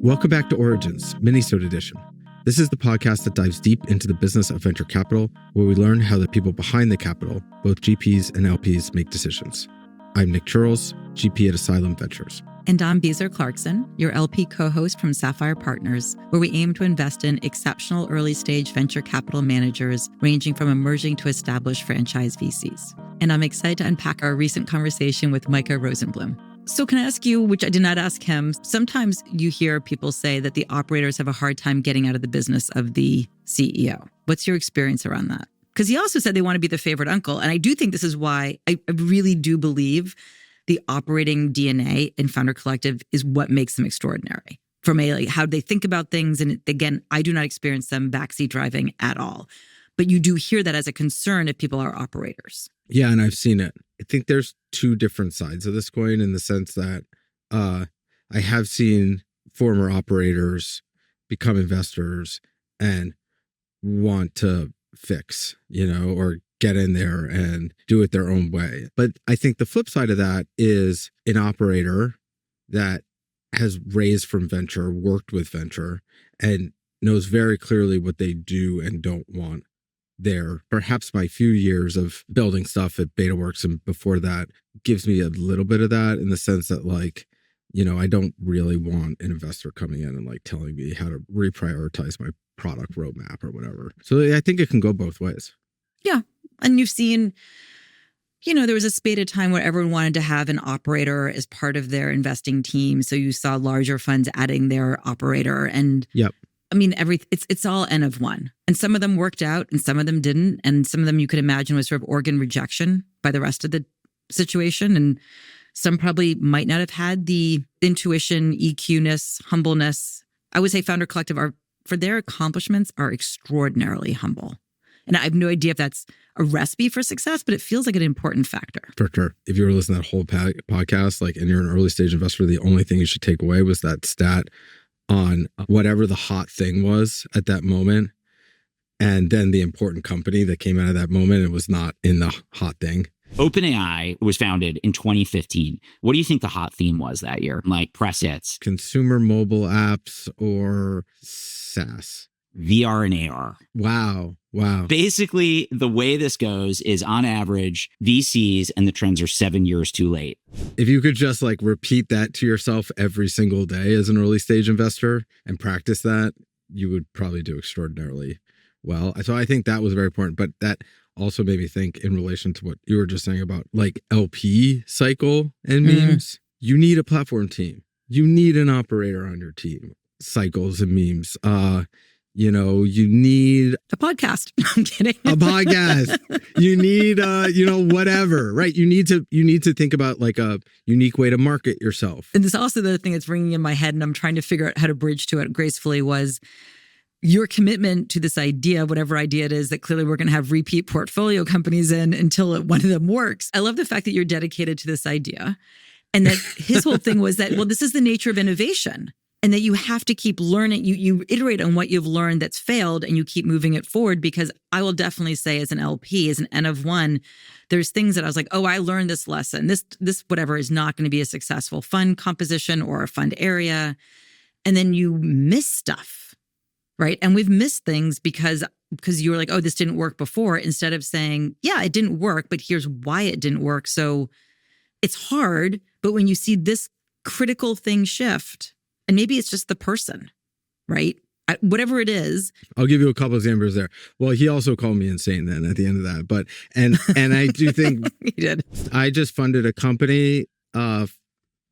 Welcome back to Origins, Minisode edition. This is the podcast that dives deep into the business of venture capital, where we learn how the people behind the capital, both GPs and LPs, make decisions. I'm Nick Chirls, GP at Asylum Ventures. And I'm Beezer Clarkson, your LP co-host from Sapphire Partners, where we aim to invest in exceptional early-stage venture capital managers ranging from emerging to established franchise VCs. And I'm excited to unpack our recent conversation with Micah Rosenbloom. So can I ask you, which I did not ask him, sometimes you hear people say that the operators have a hard time getting out of the business of the CEO. What's your experience around that? Because he also said they want to be the favorite uncle. And I do think this is why I really do believe the operating DNA in Founder Collective is what makes them extraordinary. From how they think about things. And again, I do not experience them backseat driving at all. But you do hear that as a concern if people are operators. Yeah, and I've seen it. I think there's two different sides of this coin in the sense that I have seen former operators become investors and want to fix, or get in there and do it their own way. But I think the flip side of that is an operator that has raised from venture, worked with venture, and knows very clearly what they do and don't want there. Perhaps my few years of building stuff at BetaWorks and before that gives me a little bit of that in the sense that I don't really want an investor coming in and telling me how to reprioritize my product roadmap or whatever. So I think it can go both ways. Yeah. And you've seen, there was a spate of time where everyone wanted to have an operator as part of their investing team. So you saw larger funds adding their operator. And yep. I mean, it's all N of one. And some of them worked out and some of them didn't. And some of them you could imagine was sort of organ rejection by the rest of the situation. And some probably might not have had the intuition, EQ-ness, humbleness. I would say Founder Collective for their accomplishments are extraordinarily humble. And I have no idea if that's a recipe for success, but it feels like an important factor. For sure. If you were listening to that whole podcast, and you're an early stage investor, the only thing you should take away was that stat on whatever the hot thing was at that moment. And then the important company that came out of that moment, it was not in the hot thing. OpenAI was founded in 2015. What do you think the hot theme was that year? Press hits. Consumer mobile apps or SaaS? VR and AR. Wow. Basically, the way this goes is on average, VCs and the trends are 7 years too late. If you could just repeat that to yourself every single day as an early stage investor and practice that, you would probably do extraordinarily well. So I think that was very important. But that also made me think in relation to what you were just saying about LP cycle and memes. You need a platform team. You need an operator on your team. Cycles and memes. You need a podcast. I'm kidding. A podcast. You need, whatever, right? You need to think about a unique way to market yourself. And this also the thing that's ringing in my head, and I'm trying to figure out how to bridge to it gracefully, was your commitment to this idea, whatever idea it is, that clearly we're going to have repeat portfolio companies in until one of them works. I love the fact that you're dedicated to this idea, and that his whole thing was that, this is the nature of innovation. And that you have to keep learning. You iterate on what you've learned that's failed and you keep moving it forward, because I will definitely say as an LP, as an N of one, there's things that I was like, I learned this lesson. This whatever is not going to be a successful fund composition or a fund area. And then you miss stuff, right? And we've missed things because you were like, this didn't work before, instead of saying, yeah, it didn't work, but here's why it didn't work. So it's hard, but when you see this critical thing shift, and maybe it's just the person, right? Whatever it is. I'll give you a couple of examples there. Well, he also called me insane then at the end of that. But, and I do think he did. I just funded a company for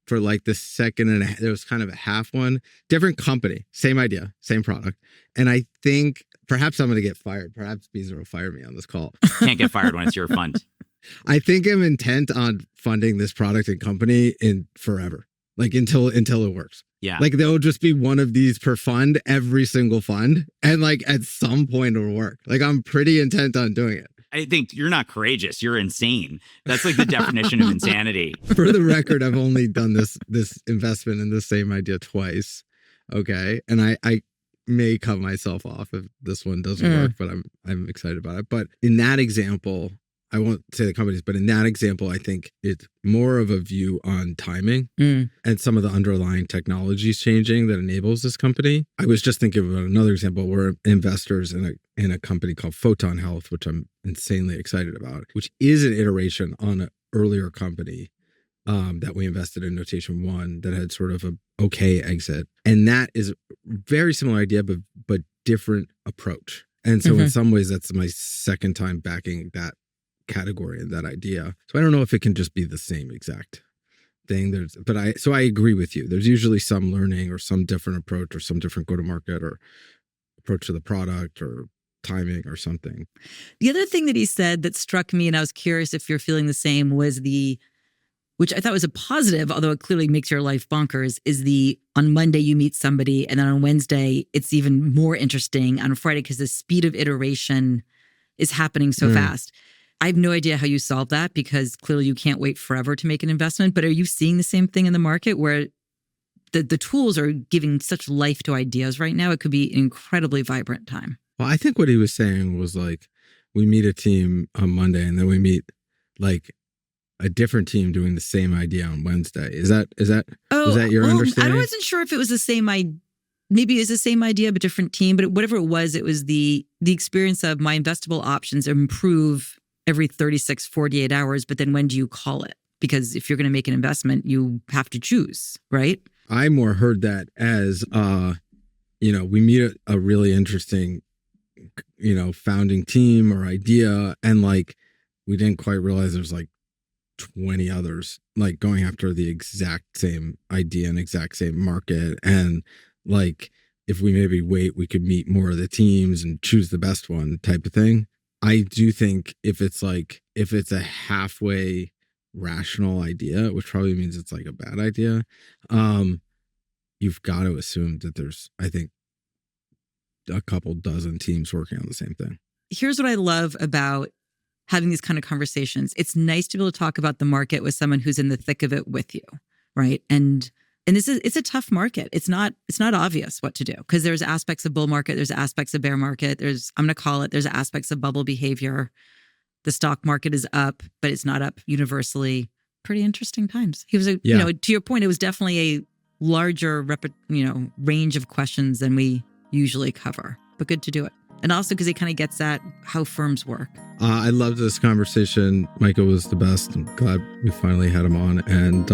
the second and there was kind of a half one, different company, same idea, same product. And I think perhaps I'm going to get fired. Perhaps Beezer will fire me on this call. Can't get fired when it's your fund. I think I'm intent on funding this product and company in forever. Until it works. Yeah. There'll just be one of these per fund, every single fund. And at some point it'll work. I'm pretty intent on doing it. I think you're not courageous. You're insane. That's the definition of insanity. For the record, I've only done this investment in the same idea twice. Okay. And I may cut myself off if this one doesn't work, but I'm excited about it. But in that example, I won't say the companies, but in that example, I think it's more of a view on timing and some of the underlying technologies changing that enables this company. I was just thinking about another example. We're investors in a company called Photon Health, which I'm insanely excited about, which is an iteration on an earlier company that we invested in, Notation One, that had sort of a okay exit. And that is a very similar idea, but different approach. And so in some ways, that's my second time backing that category and that idea. So I don't know if it can just be the same exact thing. So I agree with you. There's usually some learning or some different approach or some different go-to-market or approach to the product or timing or something. The other thing that he said that struck me, and I was curious if you're feeling the same, was which I thought was a positive, although it clearly makes your life bonkers, is on Monday you meet somebody, and then on Wednesday it's even more interesting on Friday because the speed of iteration is happening so fast. I have no idea how you solve that because clearly you can't wait forever to make an investment, but are you seeing the same thing in the market where the tools are giving such life to ideas right now? It could be an incredibly vibrant time. Well, I think what he was saying was like, we meet a team on Monday and then we meet like a different team doing the same idea on Wednesday. Is that your understanding? I wasn't sure if it was the same idea. Maybe it's the same idea, but different team. But whatever it was the experience of my investable options improve every 36, 48 hours. But then when do you call it? Because if you're going to make an investment, you have to choose, right? I more heard that as, we meet a really interesting, founding team or idea. And like, we didn't quite realize there's like 20 others like going after the exact same idea and exact same market. And like, if we maybe wait, we could meet more of the teams and choose the best one type of thing. I do think if it's a halfway rational idea, which probably means it's like a bad idea, you've got to assume that there's, I think, a couple dozen teams working on the same thing. Here's what I love about having these kind of conversations. It's nice to be able to talk about the market with someone who's in the thick of it with you, right? And it's a tough market. It's not obvious what to do because there's aspects of bull market, there's aspects of bear market, there's aspects of bubble behavior. The stock market is up, but it's not up universally. Pretty interesting times. He was to your point, it was definitely a larger range of questions than we usually cover, but good to do it. And also because it kind of gets at how firms work. I loved this conversation. Micah was the best. I'm glad we finally had him on. And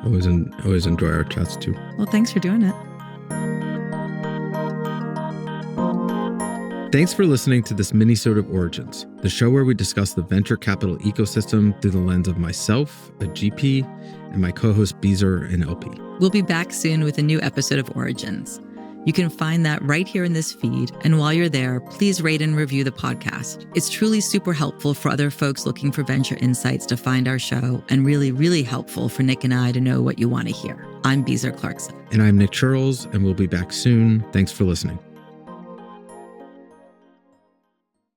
always enjoy our chats too. Well, thanks for doing it. Thanks for listening to this Minisode of Origins, the show where we discuss the venture capital ecosystem through the lens of myself, a GP, and my co-host Beezer, an LP. We'll be back soon with a new episode of Origins. You can find that right here in this feed. And while you're there, please rate and review the podcast. It's truly super helpful for other folks looking for venture insights to find our show and really, really helpful for Nick and I to know what you want to hear. I'm Beezer Clarkson. And I'm Nick Chirls, and we'll be back soon. Thanks for listening.